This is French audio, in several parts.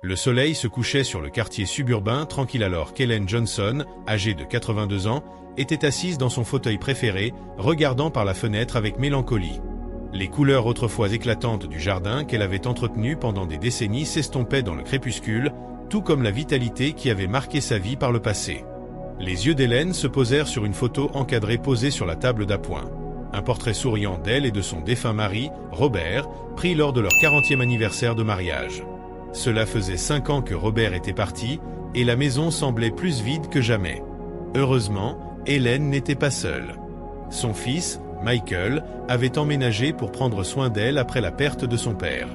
Le soleil se couchait sur le quartier suburbain tranquille alors qu'Ellen Johnson, âgée de 82 ans, était assise dans son fauteuil préféré, regardant par la fenêtre avec mélancolie. Les couleurs autrefois éclatantes du jardin qu'elle avait entretenu pendant des décennies s'estompaient dans le crépuscule, tout comme la vitalité qui avait marqué sa vie par le passé. Les yeux d'Ellen se posèrent sur une photo encadrée posée sur la table d'appoint. Un portrait souriant d'elle et de son défunt mari, Robert, pris lors de leur 40e anniversaire de mariage. Cela faisait 5 ans que Robert était parti, et la maison semblait plus vide que jamais. Heureusement, Ellen n'était pas seule. Son fils, Michael, avait emménagé pour prendre soin d'elle après la perte de son père.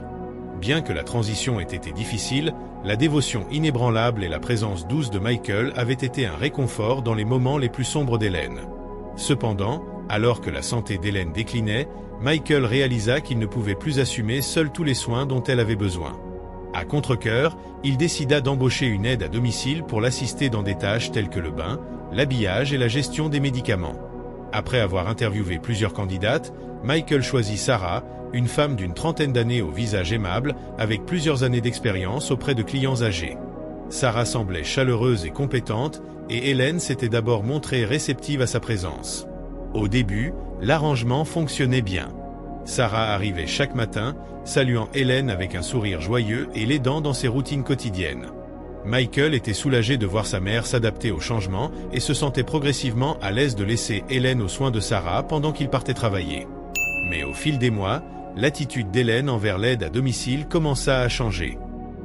Bien que la transition ait été difficile, la dévotion inébranlable et la présence douce de Michael avaient été un réconfort dans les moments les plus sombres d'Ellen. Cependant, alors que la santé d'Ellen déclinait, Michael réalisa qu'il ne pouvait plus assumer seul tous les soins dont elle avait besoin. À contre-cœur, il décida d'embaucher une aide à domicile pour l'assister dans des tâches telles que le bain, l'habillage et la gestion des médicaments. Après avoir interviewé plusieurs candidates, Michael choisit Sarah, une femme d'une trentaine d'années au visage aimable, avec plusieurs années d'expérience auprès de clients âgés. Sarah semblait chaleureuse et compétente, et Ellen s'était d'abord montrée réceptive à sa présence. Au début, l'arrangement fonctionnait bien. Sarah arrivait chaque matin, saluant Ellen avec un sourire joyeux et l'aidant dans ses routines quotidiennes. Michael était soulagé de voir sa mère s'adapter au changement et se sentait progressivement à l'aise de laisser Ellen aux soins de Sarah pendant qu'il partait travailler. Mais au fil des mois, l'attitude d'Ellen envers l'aide à domicile commença à changer.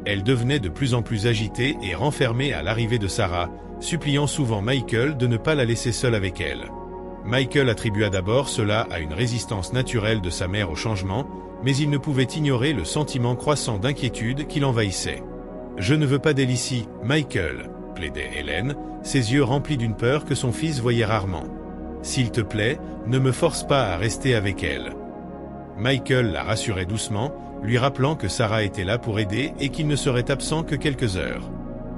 Elle devenait de plus en plus agitée et renfermée à l'arrivée de Sarah, suppliant souvent Michael de ne pas la laisser seule avec elle. Michael attribua d'abord cela à une résistance naturelle de sa mère au changement, mais il ne pouvait ignorer le sentiment croissant d'inquiétude qui l'envahissait. « Je ne veux pas d'elle ici, Michael », plaidait Ellen, ses yeux remplis d'une peur que son fils voyait rarement. « S'il te plaît, ne me force pas à rester avec elle. » Michael la rassurait doucement, lui rappelant que Sarah était là pour aider et qu'il ne serait absent que quelques heures.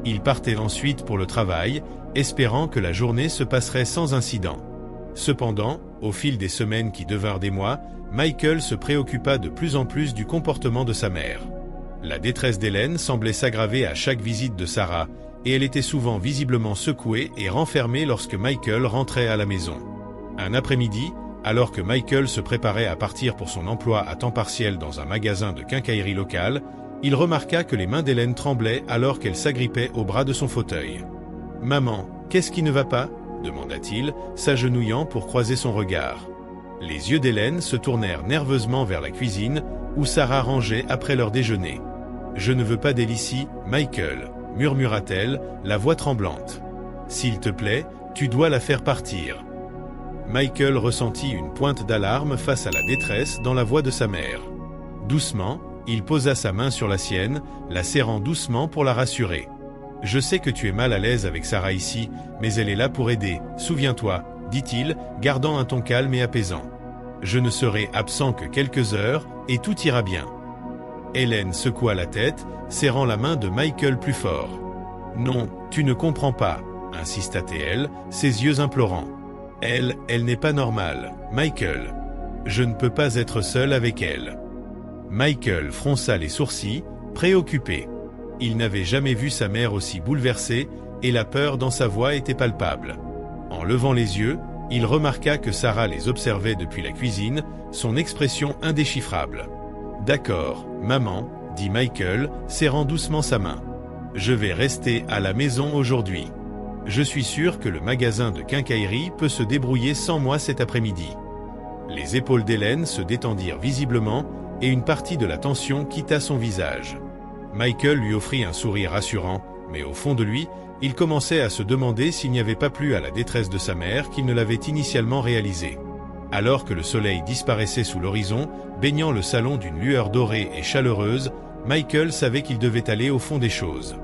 Il partait ensuite pour le travail, espérant que la journée se passerait sans incident. Cependant, au fil des semaines qui devinrent des mois, Michael se préoccupa de plus en plus du comportement de sa mère. La détresse d'Ellen semblait s'aggraver à chaque visite de Sarah, et elle était souvent visiblement secouée et renfermée lorsque Michael rentrait à la maison. Un après-midi, alors que Michael se préparait à partir pour son emploi à temps partiel dans un magasin de quincaillerie local, il remarqua que les mains d'Ellen tremblaient alors qu'elle s'agrippait au bras de son fauteuil. « Maman, qu'est-ce qui ne va pas ?» demanda-t-il, s'agenouillant pour croiser son regard. Les yeux d'Ellen se tournèrent nerveusement vers la cuisine, où Sarah rangeait après leur déjeuner. « Je ne veux pas d'elle ici, Michael », murmura-t-elle, la voix tremblante. « S'il te plaît, tu dois la faire partir. » Michael ressentit une pointe d'alarme face à la détresse dans la voix de sa mère. Doucement, il posa sa main sur la sienne, la serrant doucement pour la rassurer. « Je sais que tu es mal à l'aise avec Sarah ici, mais elle est là pour aider, souviens-toi, » dit-il, gardant un ton calme et apaisant. « Je ne serai absent que quelques heures, et tout ira bien. » Ellen secoua la tête, serrant la main de Michael plus fort. « Non, tu ne comprends pas, » insista-t-elle, ses yeux implorants. « Elle n'est pas normale, Michael. Je ne peux pas être seul avec elle. » Michael fronça les sourcils, préoccupé. Il n'avait jamais vu sa mère aussi bouleversée, et la peur dans sa voix était palpable. En levant les yeux, il remarqua que Sarah les observait depuis la cuisine, son expression indéchiffrable. « D'accord, maman, » dit Michael, serrant doucement sa main. « Je vais rester à la maison aujourd'hui. Je suis sûr que le magasin de quincaillerie peut se débrouiller sans moi cet après-midi. » Les épaules d'Ellen se détendirent visiblement, et une partie de la tension quitta son visage. Michael lui offrit un sourire rassurant, mais au fond de lui, il commençait à se demander s'il n'y avait pas plus à la détresse de sa mère qu'il ne l'avait initialement réalisé. Alors que le soleil disparaissait sous l'horizon, baignant le salon d'une lueur dorée et chaleureuse, Michael savait qu'il devait aller au fond des choses.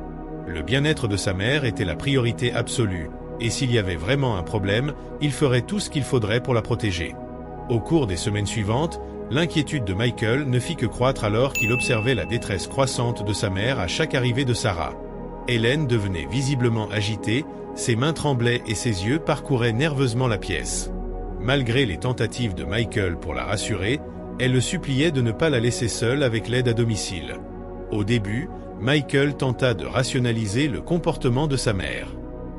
Le bien-être de sa mère était la priorité absolue, et s'il y avait vraiment un problème, il ferait tout ce qu'il faudrait pour la protéger. Au cours des semaines suivantes, l'inquiétude de Michael ne fit que croître alors qu'il observait la détresse croissante de sa mère à chaque arrivée de Sarah. Ellen devenait visiblement agitée, ses mains tremblaient et ses yeux parcouraient nerveusement la pièce. Malgré les tentatives de Michael pour la rassurer, elle le suppliait de ne pas la laisser seule avec l'aide à domicile. Au début, Michael tenta de rationaliser le comportement de sa mère.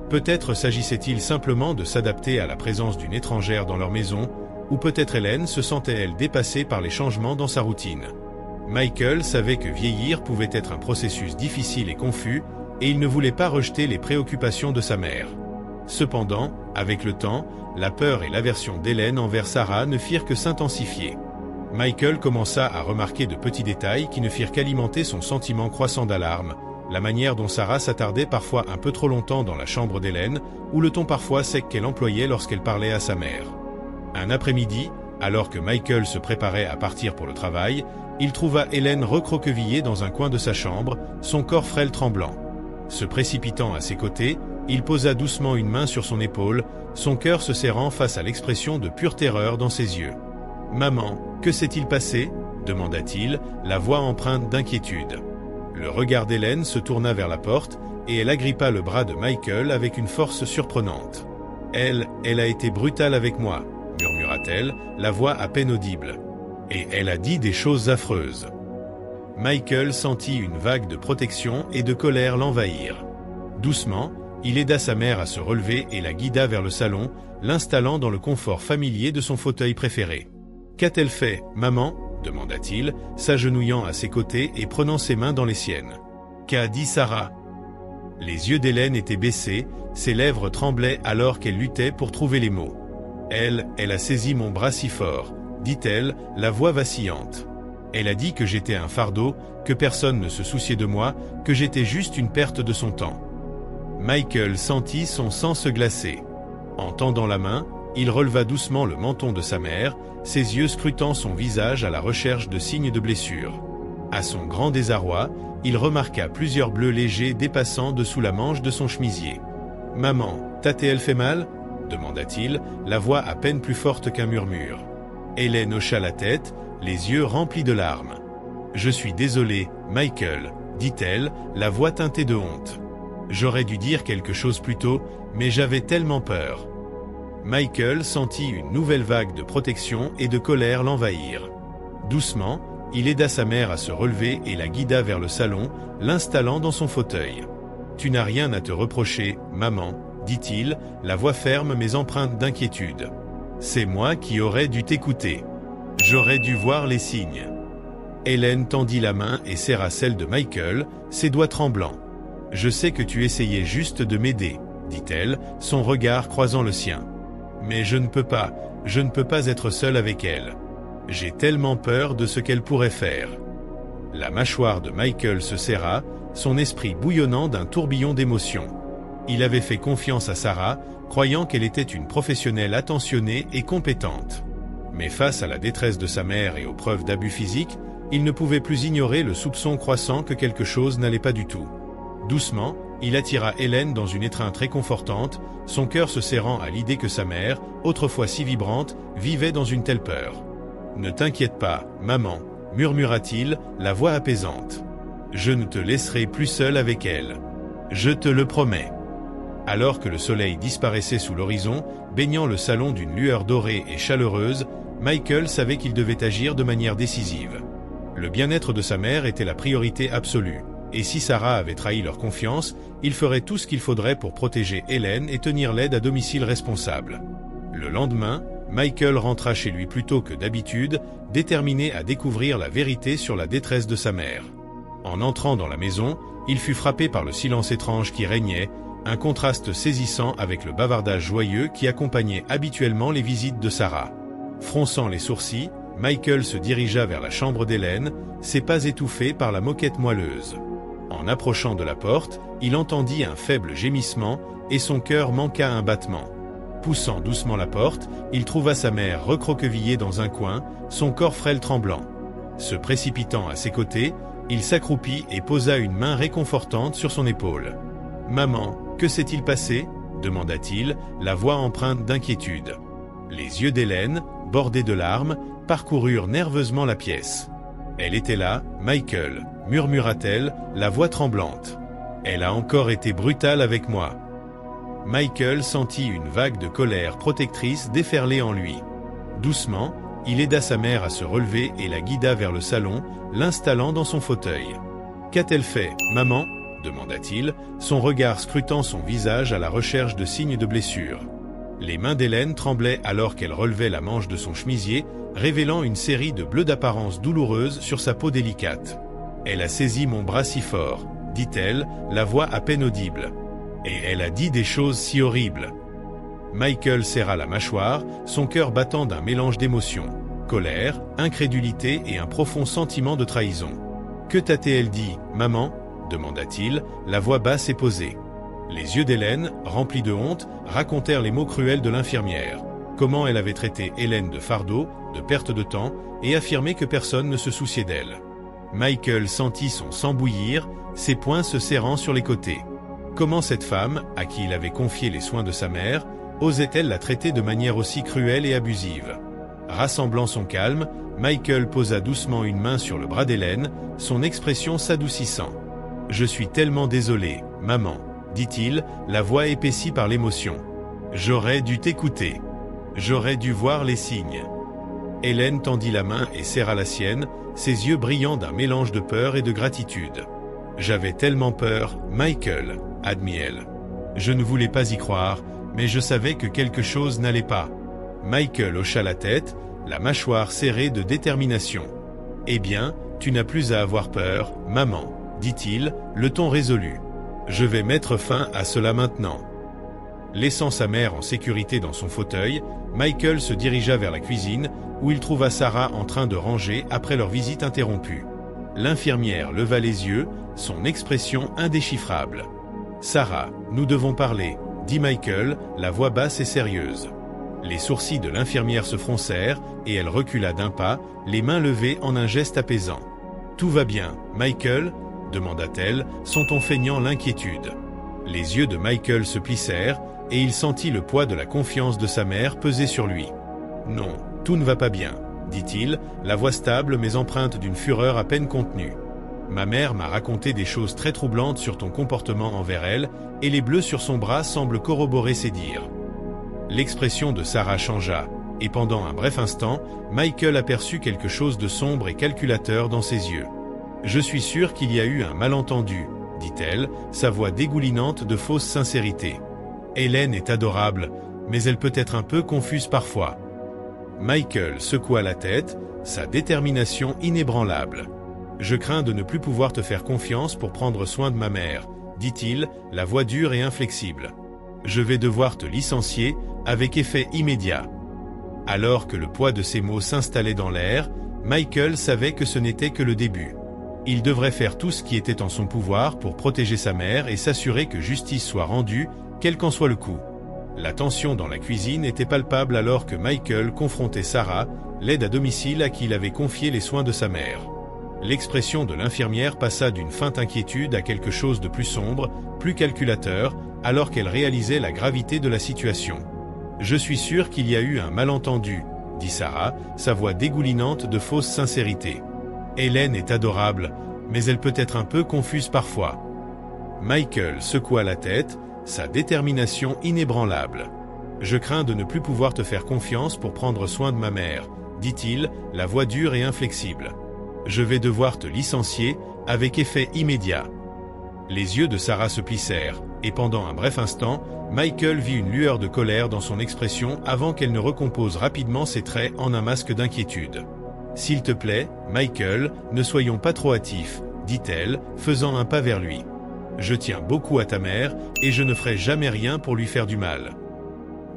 Peut-être s'agissait-il simplement de s'adapter à la présence d'une étrangère dans leur maison, ou peut-être Hélène se sentait-elle dépassée par les changements dans sa routine. Michael savait que vieillir pouvait être un processus difficile et confus, et il ne voulait pas rejeter les préoccupations de sa mère. Cependant, avec le temps, la peur et l'aversion d'Hélène envers Sarah ne firent que s'intensifier. Michael commença à remarquer de petits détails qui ne firent qu'alimenter son sentiment croissant d'alarme, la manière dont Sarah s'attardait parfois un peu trop longtemps dans la chambre d'Hélène, ou le ton parfois sec qu'elle employait lorsqu'elle parlait à sa mère. Un après-midi, alors que Michael se préparait à partir pour le travail, il trouva Hélène recroquevillée dans un coin de sa chambre, son corps frêle tremblant. Se précipitant à ses côtés, il posa doucement une main sur son épaule, son cœur se serrant face à l'expression de pure terreur dans ses yeux. « Maman, que s'est-il passé ?» demanda-t-il, la voix empreinte d'inquiétude. Le regard d'Hélène se tourna vers la porte, et elle agrippa le bras de Michael avec une force surprenante. « Elle a été brutale avec moi », murmura-t-elle, la voix à peine audible. « Et elle a dit des choses affreuses. » Michael sentit une vague de protection et de colère l'envahir. Doucement, il aida sa mère à se relever et la guida vers le salon, l'installant dans le confort familier de son fauteuil préféré. « Qu'a-t-elle fait, maman ?» demanda-t-il, s'agenouillant à ses côtés et prenant ses mains dans les siennes. « Qu'a dit Sarah ?» Les yeux d'Hélène étaient baissés, ses lèvres tremblaient alors qu'elle luttait pour trouver les mots. « Elle a saisi mon bras si fort, » dit-elle, la voix vacillante. « Elle a dit que j'étais un fardeau, que personne ne se souciait de moi, que j'étais juste une perte de son temps. » Michael sentit son sang se glacer. En tendant la main, il releva doucement le menton de sa mère, ses yeux scrutant son visage à la recherche de signes de blessure. À son grand désarroi, il remarqua plusieurs bleus légers dépassant dessous la manche de son chemisier. « Maman, t'a-t-elle fait mal ?» demanda-t-il, la voix à peine plus forte qu'un murmure. Hélène hocha la tête, les yeux remplis de larmes. « Je suis désolée, Michael, » dit-elle, la voix teintée de honte. « J'aurais dû dire quelque chose plus tôt, mais j'avais tellement peur. » Michael sentit une nouvelle vague de protection et de colère l'envahir. Doucement, il aida sa mère à se relever et la guida vers le salon, l'installant dans son fauteuil. « Tu n'as rien à te reprocher, maman, » dit-il, la voix ferme mais empreinte d'inquiétude. « C'est moi qui aurais dû t'écouter. J'aurais dû voir les signes. » Hélène tendit la main et serra celle de Michael, ses doigts tremblants. « Je sais que tu essayais juste de m'aider, » dit-elle, son regard croisant le sien. « Mais je ne peux pas être seule avec elle. J'ai tellement peur de ce qu'elle pourrait faire. » La mâchoire de Michael se serra, son esprit bouillonnant d'un tourbillon d'émotions. Il avait fait confiance à Sarah, croyant qu'elle était une professionnelle attentionnée et compétente. Mais face à la détresse de sa mère et aux preuves d'abus physiques, il ne pouvait plus ignorer le soupçon croissant que quelque chose n'allait pas du tout. Doucement, il attira Hélène dans une étreinte réconfortante, son cœur se serrant à l'idée que sa mère, autrefois si vibrante, vivait dans une telle peur. « Ne t'inquiète pas, maman, » murmura-t-il, la voix apaisante. « Je ne te laisserai plus seule avec elle. Je te le promets. » Alors que le soleil disparaissait sous l'horizon, baignant le salon d'une lueur dorée et chaleureuse, Michael savait qu'il devait agir de manière décisive. Le bien-être de sa mère était la priorité absolue. Et si Sarah avait trahi leur confiance, il ferait tout ce qu'il faudrait pour protéger Hélène et tenir l'aide à domicile responsable. Le lendemain, Michael rentra chez lui plus tôt que d'habitude, déterminé à découvrir la vérité sur la détresse de sa mère. En entrant dans la maison, il fut frappé par le silence étrange qui régnait, un contraste saisissant avec le bavardage joyeux qui accompagnait habituellement les visites de Sarah. Fronçant les sourcils, Michael se dirigea vers la chambre d'Hélène, ses pas étouffés par la moquette moelleuse. En approchant de la porte, il entendit un faible gémissement et son cœur manqua un battement. Poussant doucement la porte, il trouva sa mère recroquevillée dans un coin, son corps frêle tremblant. Se précipitant à ses côtés, il s'accroupit et posa une main réconfortante sur son épaule. « Maman, que s'est-il passé ?» demanda-t-il, la voix empreinte d'inquiétude. Les yeux d'Hélène, bordés de larmes, parcoururent nerveusement la pièce. « Elle était là, Michael, » murmura-t-elle, la voix tremblante. « Elle a encore été brutale avec moi. » Michael sentit une vague de colère protectrice déferler en lui. Doucement, il aida sa mère à se relever et la guida vers le salon, l'installant dans son fauteuil. « Qu'a-t-elle fait, maman ? Demanda-t-il, son regard scrutant son visage à la recherche de signes de blessure. Les mains d'Hélène tremblaient alors qu'elle relevait la manche de son chemisier, révélant une série de bleus d'apparence douloureuse sur sa peau délicate. « Elle a saisi mon bras si fort, » dit-elle, la voix à peine audible. « Et elle a dit des choses si horribles. » Michael serra la mâchoire, son cœur battant d'un mélange d'émotions. Colère, incrédulité et un profond sentiment de trahison. « Que t'a-t-elle dit, maman ?» demanda-t-il, la voix basse et posée. Les yeux d'Hélène, remplis de honte, racontèrent les mots cruels de l'infirmière. Comment elle avait traité Hélène de fardeau, de perte de temps, et affirmé que personne ne se souciait d'elle. Michael sentit son sang bouillir, ses poings se serrant sur les côtés. Comment cette femme, à qui il avait confié les soins de sa mère, osait-elle la traiter de manière aussi cruelle et abusive? Rassemblant son calme, Michael posa doucement une main sur le bras d'Hélène, son expression s'adoucissant. « Je suis tellement désolé, maman, » dit-il, la voix épaissie par l'émotion. « J'aurais dû t'écouter. J'aurais dû voir les signes. » Hélène tendit la main et serra la sienne, ses yeux brillant d'un mélange de peur et de gratitude. « J'avais tellement peur, Michael, » admit-elle. « Je ne voulais pas y croire, mais je savais que quelque chose n'allait pas. » Michael hocha la tête, la mâchoire serrée de détermination. « Eh bien, tu n'as plus à avoir peur, maman, » dit-il, le ton résolu. « Je vais mettre fin à cela maintenant. » Laissant sa mère en sécurité dans son fauteuil, Michael se dirigea vers la cuisine, où il trouva Sarah en train de ranger après leur visite interrompue. L'infirmière leva les yeux, son expression indéchiffrable. « Sarah, nous devons parler, » dit Michael, la voix basse et sérieuse. Les sourcils de l'infirmière se froncèrent, et elle recula d'un pas, les mains levées en un geste apaisant. « Tout va bien, Michael ?» demanda-t-elle, son ton feignant l'inquiétude. Les yeux de Michael se plissèrent, et il sentit le poids de la confiance de sa mère peser sur lui. « Non, tout ne va pas bien, » dit-il, la voix stable mais empreinte d'une fureur à peine contenue. « Ma mère m'a raconté des choses très troublantes sur ton comportement envers elle, et les bleus sur son bras semblent corroborer ses dires. » L'expression de Sarah changea, et pendant un bref instant, Michael aperçut quelque chose de sombre et calculateur dans ses yeux. « Je suis sûr qu'il y a eu un malentendu, » dit-elle, sa voix dégoulinante de fausse sincérité. « Hélène est adorable, mais elle peut être un peu confuse parfois. » Michael secoua la tête, sa détermination inébranlable. « Je crains de ne plus pouvoir te faire confiance pour prendre soin de ma mère, » dit-il, la voix dure et inflexible. « Je vais devoir te licencier, avec effet immédiat. » Alors que le poids de ces mots s'installait dans l'air, Michael savait que ce n'était que le début. Il devrait faire tout ce qui était en son pouvoir pour protéger sa mère et s'assurer que justice soit rendue, quel qu'en soit le coût. La tension dans la cuisine était palpable alors que Michael confrontait Sarah, l'aide à domicile à qui il avait confié les soins de sa mère. L'expression de l'infirmière passa d'une feinte inquiétude à quelque chose de plus sombre, plus calculateur, alors qu'elle réalisait la gravité de la situation. « Je suis sûr qu'il y a eu un malentendu, » dit Sarah, sa voix dégoulinante de fausse sincérité. « Hélène est adorable, mais elle peut être un peu confuse parfois. » Michael secoua la tête, sa détermination inébranlable. « Je crains de ne plus pouvoir te faire confiance pour prendre soin de ma mère, » dit-il, la voix dure et inflexible. « Je vais devoir te licencier, avec effet immédiat. » Les yeux de Sarah se plissèrent, et pendant un bref instant, Michael vit une lueur de colère dans son expression avant qu'elle ne recompose rapidement ses traits en un masque d'inquiétude. « S'il te plaît, Michael, ne soyons pas trop hâtifs, » dit-elle, faisant un pas vers lui. « Je tiens beaucoup à ta mère, et je ne ferai jamais rien pour lui faire du mal. »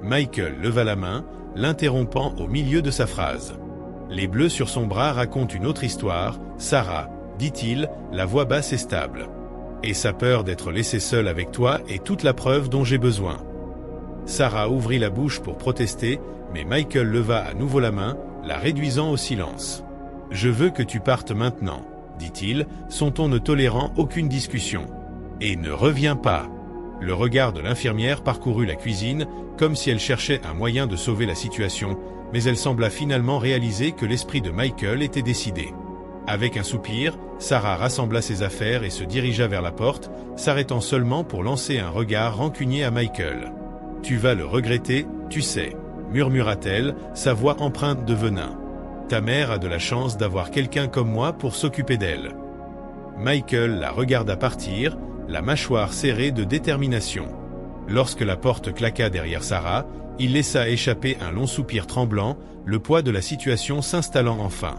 Michael leva la main, l'interrompant au milieu de sa phrase. « Les bleus sur son bras racontent une autre histoire, Sarah, » dit-il, la voix basse et stable. « Et sa peur d'être laissée seule avec toi est toute la preuve dont j'ai besoin. » Sarah ouvrit la bouche pour protester, mais Michael leva à nouveau la main, la réduisant au silence. « Je veux que tu partes maintenant, » dit-il, son ton ne tolérant aucune discussion. « Et ne reviens pas. » Le regard de l'infirmière parcourut la cuisine, comme si elle cherchait un moyen de sauver la situation, mais elle sembla finalement réaliser que l'esprit de Michael était décidé. Avec un soupir, Sarah rassembla ses affaires et se dirigea vers la porte, s'arrêtant seulement pour lancer un regard rancunier à Michael. « Tu vas le regretter, tu sais, » murmura-t-elle, sa voix empreinte de venin. « Ta mère a de la chance d'avoir quelqu'un comme moi pour s'occuper d'elle. » Michael la regarda partir, la mâchoire serrée de détermination. Lorsque la porte claqua derrière Sarah, il laissa échapper un long soupir tremblant, le poids de la situation s'installant enfin.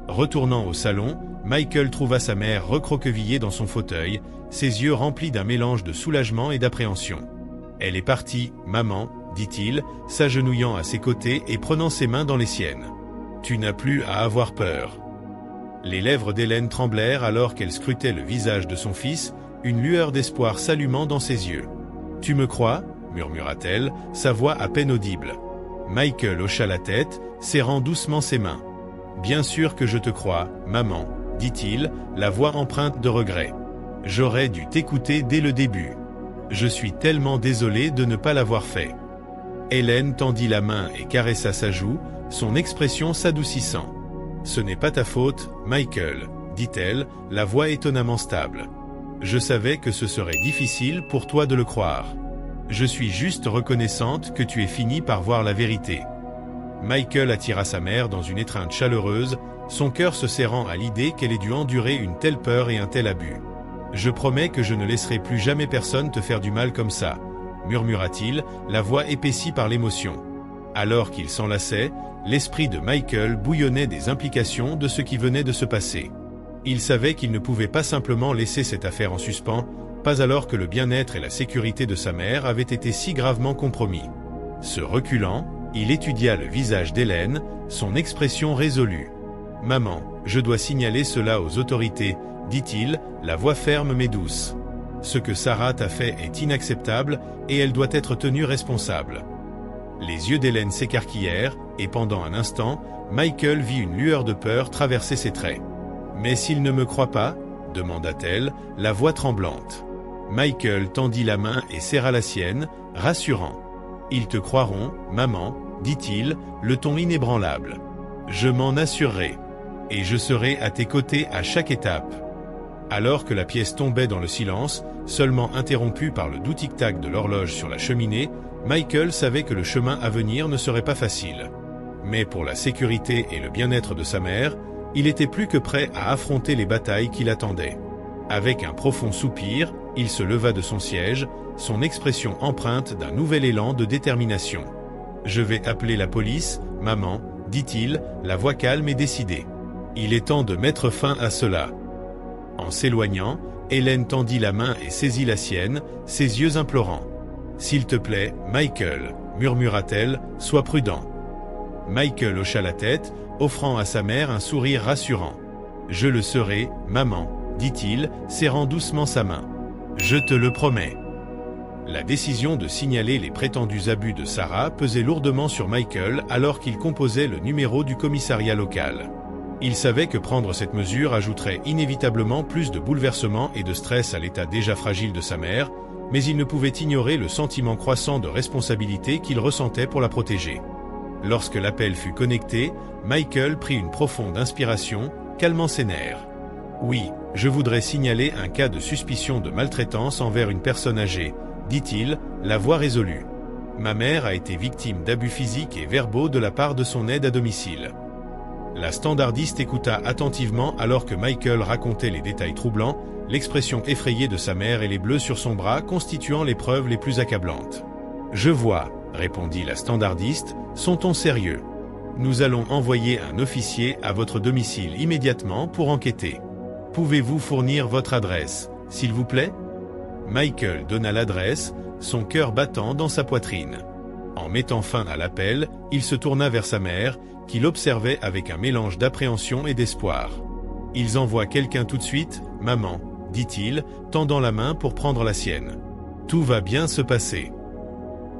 Retournant au salon, Michael trouva sa mère recroquevillée dans son fauteuil, ses yeux remplis d'un mélange de soulagement et d'appréhension. « Elle est partie, maman, » dit-il, s'agenouillant à ses côtés et prenant ses mains dans les siennes. « Tu n'as plus à avoir peur. » Les lèvres d'Hélène tremblèrent alors qu'elle scrutait le visage de son fils, une lueur d'espoir s'allumant dans ses yeux. « Tu me crois ?» murmura-t-elle, sa voix à peine audible. Michael hocha la tête, serrant doucement ses mains. « Bien sûr que je te crois, maman, » dit-il, la voix empreinte de regret. « J'aurais dû t'écouter dès le début. Je suis tellement désolé de ne pas l'avoir fait. » Hélène tendit la main et caressa sa joue, son expression s'adoucissant. « Ce n'est pas ta faute, Michael, » dit-elle, la voix étonnamment stable. « Je savais que ce serait difficile pour toi de le croire. Je suis juste reconnaissante que tu aies fini par voir la vérité. » Michael attira sa mère dans une étreinte chaleureuse, son cœur se serrant à l'idée qu'elle ait dû endurer une telle peur et un tel abus. « Je promets que je ne laisserai plus jamais personne te faire du mal comme ça, » murmura-t-il, la voix épaissie par l'émotion. Alors qu'il s'enlaçait, l'esprit de Michael bouillonnait des implications de ce qui venait de se passer. Il savait qu'il ne pouvait pas simplement laisser cette affaire en suspens, pas alors que le bien-être et la sécurité de sa mère avaient été si gravement compromis. Se reculant, il étudia le visage d'Hélène, son expression résolue. « Maman, je dois signaler cela aux autorités, » dit-il, la voix ferme mais douce. « Ce que Sarah t'a fait est inacceptable et elle doit être tenue responsable. » Les yeux d'Hélène s'écarquillèrent et pendant un instant, Michael vit une lueur de peur traverser ses traits. « Mais s'il ne me croit pas ?» demanda-t-elle, la voix tremblante. Michael tendit la main et serra la sienne, rassurant. « Ils te croiront, maman, » dit-il, le ton inébranlable. « Je m'en assurerai. Et je serai à tes côtés à chaque étape. » Alors que la pièce tombait dans le silence, seulement interrompue par le doux tic-tac de l'horloge sur la cheminée, Michael savait que le chemin à venir ne serait pas facile. Mais pour la sécurité et le bien-être de sa mère, il était plus que prêt à affronter les batailles qui l'attendaient. Avec un profond soupir, il se leva de son siège, son expression empreinte d'un nouvel élan de détermination. « Je vais appeler la police, maman, » dit-il, la voix calme et décidée. « Il est temps de mettre fin à cela. » En s'éloignant, Hélène tendit la main et saisit la sienne, ses yeux implorants. « S'il te plaît, Michael, » murmura-t-elle, « sois prudent. » Michael hocha la tête, offrant à sa mère un sourire rassurant. « Je le serai, maman, » dit-il, serrant doucement sa main. « Je te le promets. » La décision de signaler les prétendus abus de Sarah pesait lourdement sur Michael alors qu'il composait le numéro du commissariat local. Il savait que prendre cette mesure ajouterait inévitablement plus de bouleversement et de stress à l'état déjà fragile de sa mère, mais il ne pouvait ignorer le sentiment croissant de responsabilité qu'il ressentait pour la protéger. Lorsque l'appel fut connecté, Michael prit une profonde inspiration, calmant ses nerfs. « Oui, je voudrais signaler un cas de suspicion de maltraitance envers une personne âgée, » dit-il, la voix résolue. « Ma mère a été victime d'abus physiques et verbaux de la part de son aide à domicile. » La standardiste écouta attentivement alors que Michael racontait les détails troublants, l'expression effrayée de sa mère et les bleus sur son bras constituant les preuves les plus accablantes. « Je vois, » répondit la standardiste, « son ton sérieux. Nous allons envoyer un officier à votre domicile immédiatement pour enquêter. Pouvez-vous fournir votre adresse, s'il vous plaît ?» Michael donna l'adresse, son cœur battant dans sa poitrine. En mettant fin à l'appel, il se tourna vers sa mère, qui l'observait avec un mélange d'appréhension et d'espoir. « Ils envoient quelqu'un tout de suite, maman, » dit-il, tendant la main pour prendre la sienne. « Tout va bien se passer. »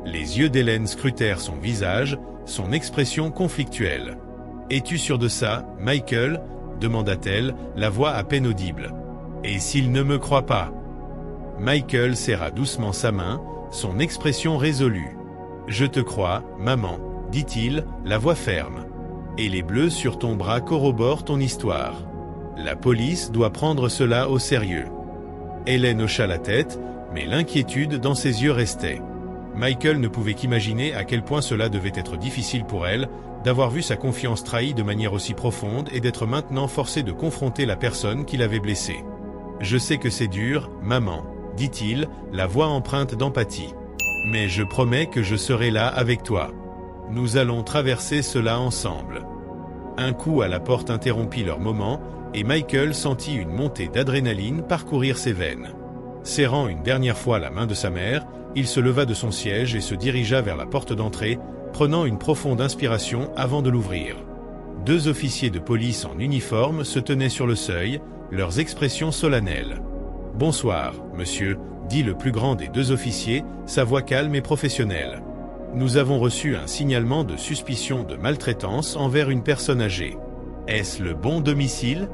Les yeux d'Hélène scrutèrent son visage, son expression conflictuelle. « Es-tu sûr de ça, Michael ?» demanda-t-elle, la voix à peine audible. « Et s'il ne me croit pas ?» Michael serra doucement sa main, son expression résolue. « Je te crois, maman, » dit-il, la voix ferme. « Et les bleus sur ton bras corroborent ton histoire. La police doit prendre cela au sérieux. » Hélène hocha la tête, mais l'inquiétude dans ses yeux restait. Michael ne pouvait qu'imaginer à quel point cela devait être difficile pour elle, d'avoir vu sa confiance trahie de manière aussi profonde et d'être maintenant forcé de confronter la personne qui l'avait blessée. Je sais que c'est dur, maman, dit-il, la voix empreinte d'empathie. Mais je promets que je serai là avec toi. Nous allons traverser cela ensemble. Un coup à la porte interrompit leur moment, et Michael sentit une montée d'adrénaline parcourir ses veines. Serrant une dernière fois la main de sa mère, il se leva de son siège et se dirigea vers la porte d'entrée, prenant une profonde inspiration avant de l'ouvrir. 2 officiers de police en uniforme se tenaient sur le seuil, leurs expressions solennelles. « Bonsoir, monsieur », dit le plus grand des 2 officiers, sa voix calme et professionnelle. « Nous avons reçu un signalement de suspicion de maltraitance envers une personne âgée. Est-ce le bon domicile ?»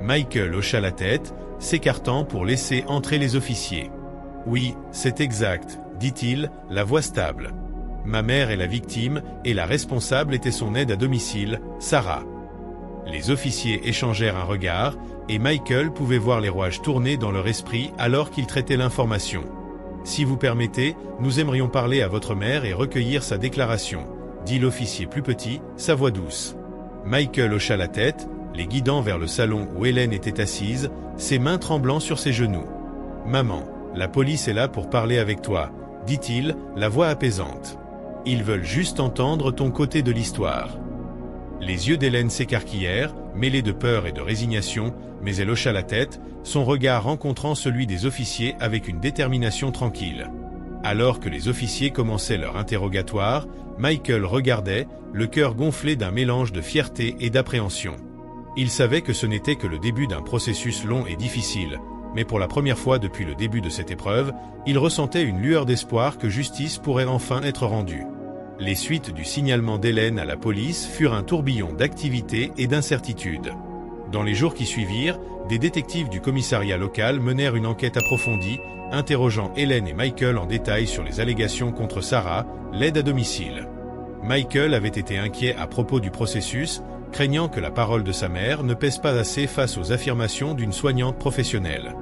Michael hocha la tête, s'écartant pour laisser entrer les officiers. « Oui, c'est exact, » dit-il, la voix stable. « Ma mère est la victime et la responsable était son aide à domicile, Sarah. » Les officiers échangèrent un regard, et Michael pouvait voir les rouages tourner dans leur esprit alors qu'ils traitaient l'information. « Si vous permettez, nous aimerions parler à votre mère et recueillir sa déclaration, » dit l'officier plus petit, sa voix douce. Michael hocha la tête, les guidant vers le salon où Hélène était assise, ses mains tremblant sur ses genoux. « Maman, la police est là pour parler avec toi, » dit-il, la voix apaisante. « Ils veulent juste entendre ton côté de l'histoire. » Les yeux d'Hélène s'écarquillèrent, mêlés de peur et de résignation, mais elle hocha la tête, son regard rencontrant celui des officiers avec une détermination tranquille. Alors que les officiers commençaient leur interrogatoire, Michael regardait, le cœur gonflé d'un mélange de fierté et d'appréhension. Il savait que ce n'était que le début d'un processus long et difficile, mais pour la première fois depuis le début de cette épreuve, il ressentait une lueur d'espoir que justice pourrait enfin être rendue. Les suites du signalement d'Hélène à la police furent un tourbillon d'activités et d'incertitudes. Dans les jours qui suivirent, des détectives du commissariat local menèrent une enquête approfondie, interrogeant Hélène et Michael en détail sur les allégations contre Sarah, l'aide à domicile. Michael avait été inquiet à propos du processus, craignant que la parole de sa mère ne pèse pas assez face aux affirmations d'une soignante professionnelle.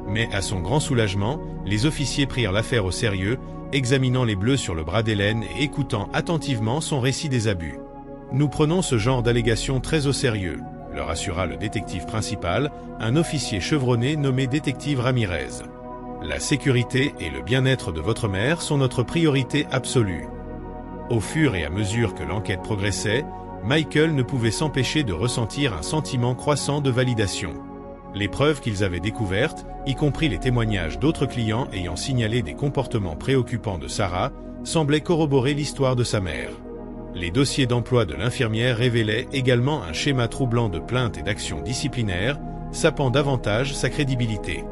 Mais à son grand soulagement, les officiers prirent l'affaire au sérieux, examinant les bleus sur le bras d'Hélène et écoutant attentivement son récit des abus. « Nous prenons ce genre d'allégations très au sérieux », leur assura le détective principal, un officier chevronné nommé détective Ramirez. « La sécurité et le bien-être de votre mère sont notre priorité absolue. » Au fur et à mesure que l'enquête progressait, Michael ne pouvait s'empêcher de ressentir un sentiment croissant de validation. Les preuves qu'ils avaient découvertes, y compris les témoignages d'autres clients ayant signalé des comportements préoccupants de Sarah, semblaient corroborer l'histoire de sa mère. Les dossiers d'emploi de l'infirmière révélaient également un schéma troublant de plaintes et d'actions disciplinaires, sapant davantage sa crédibilité.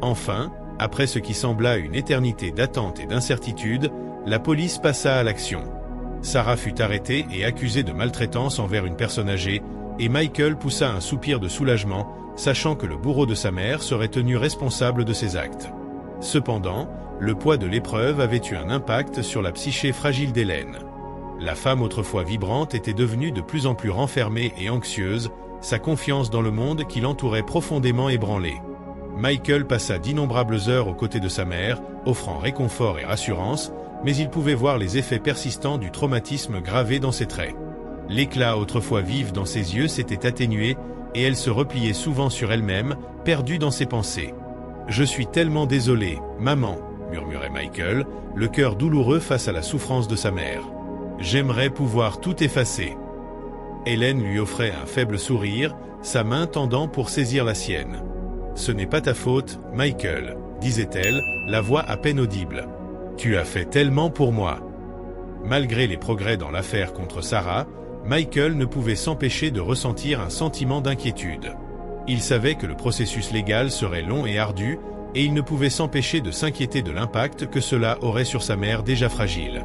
Enfin, après ce qui sembla une éternité d'attente et d'incertitude, la police passa à l'action. Sarah fut arrêtée et accusée de maltraitance envers une personne âgée, et Michael poussa un soupir de soulagement, sachant que le bourreau de sa mère serait tenu responsable de ses actes. Cependant, le poids de l'épreuve avait eu un impact sur la psyché fragile d'Hélène. La femme autrefois vibrante était devenue de plus en plus renfermée et anxieuse, sa confiance dans le monde qui l'entourait profondément ébranlée. Michael passa d'innombrables heures aux côtés de sa mère, offrant réconfort et rassurance, mais il pouvait voir les effets persistants du traumatisme gravé dans ses traits. L'éclat autrefois vif dans ses yeux s'était atténué, et elle se repliait souvent sur elle-même, perdue dans ses pensées. « Je suis tellement désolé, maman », murmurait Michael, le cœur douloureux face à la souffrance de sa mère. « J'aimerais pouvoir tout effacer. » Hélène lui offrait un faible sourire, sa main tendant pour saisir la sienne. « Ce n'est pas ta faute, Michael, » disait-elle, la voix à peine audible. « Tu as fait tellement pour moi. » Malgré les progrès dans l'affaire contre Sarah, Michael ne pouvait s'empêcher de ressentir un sentiment d'inquiétude. Il savait que le processus légal serait long et ardu, et il ne pouvait s'empêcher de s'inquiéter de l'impact que cela aurait sur sa mère déjà fragile.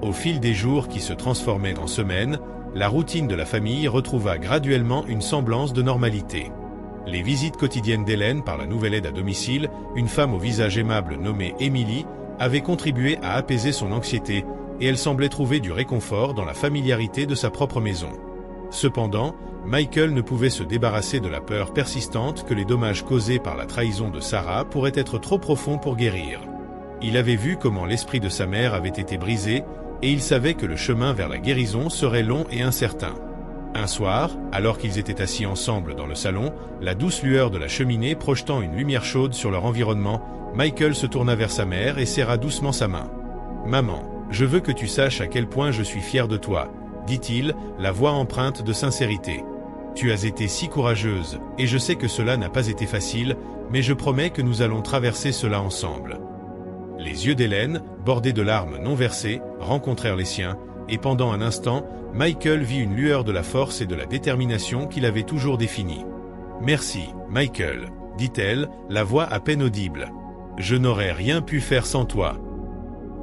Au fil des jours qui se transformaient en semaines, la routine de la famille retrouva graduellement une semblance de normalité. Les visites quotidiennes d'Hélène par la nouvelle aide à domicile, une femme au visage aimable nommée Emily, avaient contribué à apaiser son anxiété, et elle semblait trouver du réconfort dans la familiarité de sa propre maison. Cependant, Michael ne pouvait se débarrasser de la peur persistante que les dommages causés par la trahison de Sarah pourraient être trop profonds pour guérir. Il avait vu comment l'esprit de sa mère avait été brisé, et il savait que le chemin vers la guérison serait long et incertain. Un soir, alors qu'ils étaient assis ensemble dans le salon, la douce lueur de la cheminée projetant une lumière chaude sur leur environnement, Michael se tourna vers sa mère et serra doucement sa main. « Maman, je veux que tu saches à quel point je suis fier de toi, » dit-il, la voix empreinte de sincérité. « Tu as été si courageuse, et je sais que cela n'a pas été facile, mais je promets que nous allons traverser cela ensemble. » Les yeux d'Hélène, bordés de larmes non versées, rencontrèrent les siens, et pendant un instant, Michael vit une lueur de la force et de la détermination qu'il avait toujours définie. « Merci, Michael, » dit-elle, la voix à peine audible. « Je n'aurais rien pu faire sans toi. »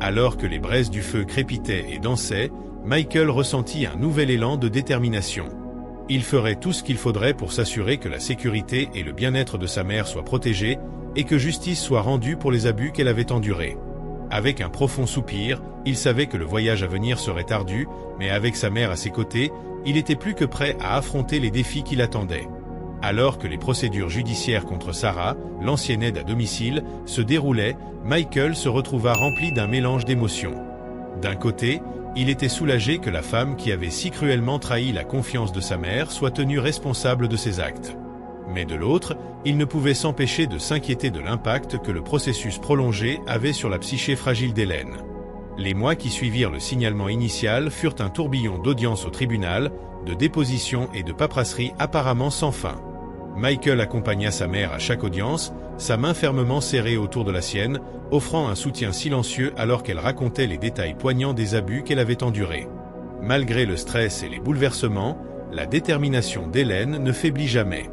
Alors que les braises du feu crépitaient et dansaient, Michael ressentit un nouvel élan de détermination. Il ferait tout ce qu'il faudrait pour s'assurer que la sécurité et le bien-être de sa mère soient protégés et que justice soit rendue pour les abus qu'elle avait endurés. Avec un profond soupir, il savait que le voyage à venir serait ardu, mais avec sa mère à ses côtés, il était plus que prêt à affronter les défis qui l'attendaient. Alors que les procédures judiciaires contre Sarah, l'ancienne aide à domicile, se déroulaient, Michael se retrouva rempli d'un mélange d'émotions. D'un côté, il était soulagé que la femme qui avait si cruellement trahi la confiance de sa mère soit tenue responsable de ses actes. Mais de l'autre, il ne pouvait s'empêcher de s'inquiéter de l'impact que le processus prolongé avait sur la psyché fragile d'Hélène. Les mois qui suivirent le signalement initial furent un tourbillon d'audiences au tribunal, de dépositions et de paperasseries apparemment sans fin. Michael accompagna sa mère à chaque audience, sa main fermement serrée autour de la sienne, offrant un soutien silencieux alors qu'elle racontait les détails poignants des abus qu'elle avait endurés. Malgré le stress et les bouleversements, la détermination d'Hélène ne faiblit jamais.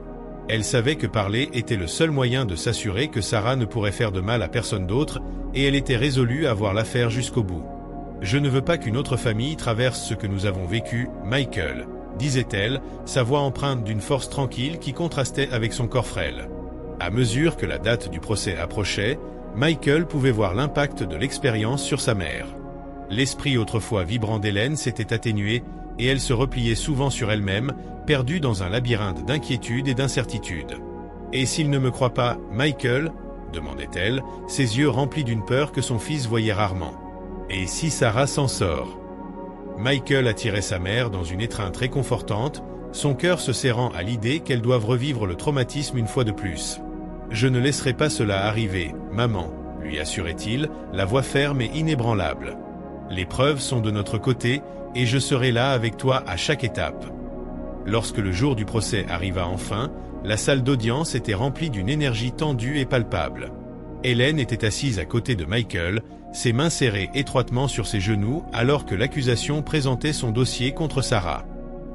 Elle savait que parler était le seul moyen de s'assurer que Sarah ne pourrait faire de mal à personne d'autre, et elle était résolue à voir l'affaire jusqu'au bout. « Je ne veux pas qu'une autre famille traverse ce que nous avons vécu, Michael », disait-elle, sa voix empreinte d'une force tranquille qui contrastait avec son corps frêle. À mesure que la date du procès approchait, Michael pouvait voir l'impact de l'expérience sur sa mère. L'esprit autrefois vibrant d'Hélène s'était atténué, et elle se repliait souvent sur elle-même, perdue dans un labyrinthe d'inquiétude et d'incertitude. « Et s'il ne me croit pas, Michael ?» demandait-elle, ses yeux remplis d'une peur que son fils voyait rarement. « Et si Sarah s'en sort ?» Michael attirait sa mère dans une étreinte réconfortante, son cœur se serrant à l'idée qu'elle doive revivre le traumatisme une fois de plus. « Je ne laisserai pas cela arriver, maman », lui assurait-il, la voix ferme et inébranlable. « Les preuves sont de notre côté, et je serai là avec toi à chaque étape. » Lorsque le jour du procès arriva enfin, la salle d'audience était remplie d'une énergie tendue et palpable. Hélène était assise à côté de Michael, ses mains serrées étroitement sur ses genoux alors que l'accusation présentait son dossier contre Sarah.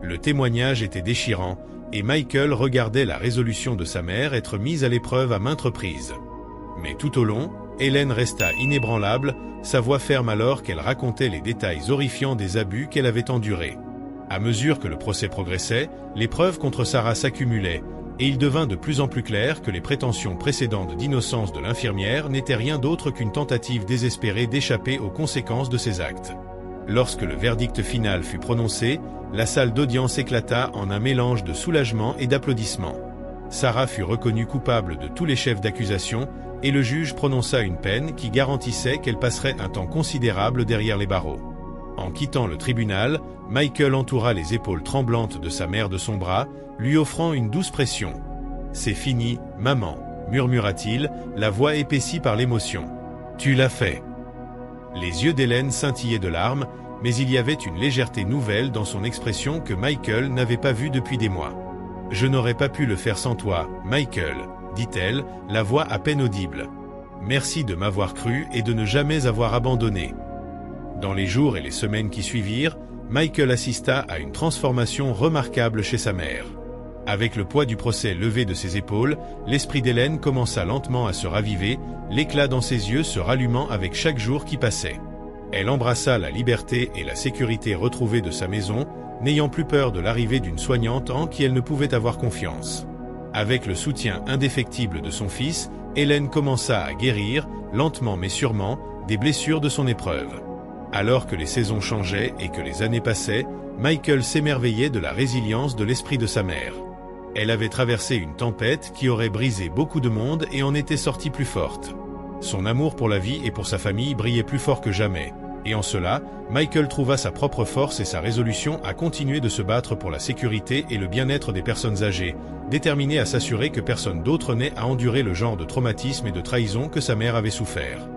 Le témoignage était déchirant, et Michael regardait la résolution de sa mère être mise à l'épreuve à maintes reprises. Mais tout au long, Hélène resta inébranlable, sa voix ferme alors qu'elle racontait les détails horrifiants des abus qu'elle avait endurés. À mesure que le procès progressait, les preuves contre Sarah s'accumulaient, et il devint de plus en plus clair que les prétentions précédentes d'innocence de l'infirmière n'étaient rien d'autre qu'une tentative désespérée d'échapper aux conséquences de ses actes. Lorsque le verdict final fut prononcé, la salle d'audience éclata en un mélange de soulagement et d'applaudissements. Sarah fut reconnue coupable de tous les chefs d'accusation, et le juge prononça une peine qui garantissait qu'elle passerait un temps considérable derrière les barreaux. En quittant le tribunal, Michael entoura les épaules tremblantes de sa mère de son bras, lui offrant une douce pression. « C'est fini, maman », murmura-t-il, la voix épaissie par l'émotion. « Tu l'as fait. » Les yeux d'Hélène scintillaient de larmes, mais il y avait une légèreté nouvelle dans son expression que Michael n'avait pas vue depuis des mois. « Je n'aurais pas pu le faire sans toi, Michael », dit-elle, la voix à peine audible. « Merci de m'avoir cru et de ne jamais avoir abandonné. » Dans les jours et les semaines qui suivirent, Michael assista à une transformation remarquable chez sa mère. Avec le poids du procès levé de ses épaules, l'esprit d'Hélène commença lentement à se raviver, l'éclat dans ses yeux se rallumant avec chaque jour qui passait. Elle embrassa la liberté et la sécurité retrouvées de sa maison, n'ayant plus peur de l'arrivée d'une soignante en qui elle ne pouvait avoir confiance. Avec le soutien indéfectible de son fils, Hélène commença à guérir, lentement mais sûrement, des blessures de son épreuve. Alors que les saisons changeaient et que les années passaient, Michael s'émerveillait de la résilience de l'esprit de sa mère. Elle avait traversé une tempête qui aurait brisé beaucoup de monde et en était sortie plus forte. Son amour pour la vie et pour sa famille brillait plus fort que jamais, Et en cela, Michael trouva sa propre force et sa résolution à continuer de se battre pour la sécurité et le bien-être des personnes âgées, déterminé à s'assurer que personne d'autre n'ait à endurer le genre de traumatisme et de trahison que sa mère avait souffert.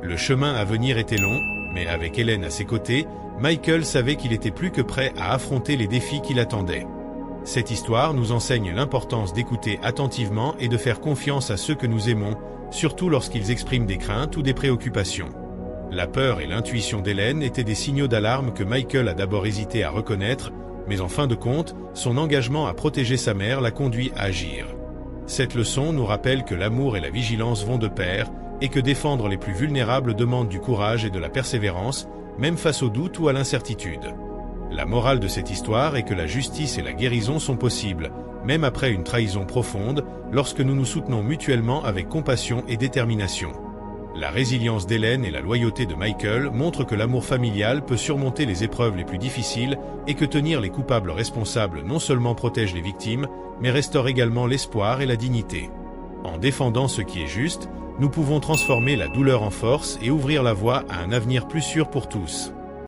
Le chemin à venir était long, mais avec Hélène à ses côtés, Michael savait qu'il était plus que prêt à affronter les défis qui l'attendaient. Cette histoire nous enseigne l'importance d'écouter attentivement et de faire confiance à ceux que nous aimons, surtout lorsqu'ils expriment des craintes ou des préoccupations. La peur et l'intuition d'Hélène étaient des signaux d'alarme que Michael a d'abord hésité à reconnaître, mais en fin de compte, son engagement à protéger sa mère l'a conduit à agir. Cette leçon nous rappelle que l'amour et la vigilance vont de pair, et que défendre les plus vulnérables demande du courage et de la persévérance, même face au doute ou à l'incertitude. La morale de cette histoire est que la justice et la guérison sont possibles, même après une trahison profonde, lorsque nous nous soutenons mutuellement avec compassion et détermination. La résilience d'Hélène et la loyauté de Michael montrent que l'amour familial peut surmonter les épreuves les plus difficiles et que tenir les coupables responsables non seulement protège les victimes, mais restaure également l'espoir et la dignité. En défendant ce qui est juste, nous pouvons transformer la douleur en force et ouvrir la voie à un avenir plus sûr pour tous.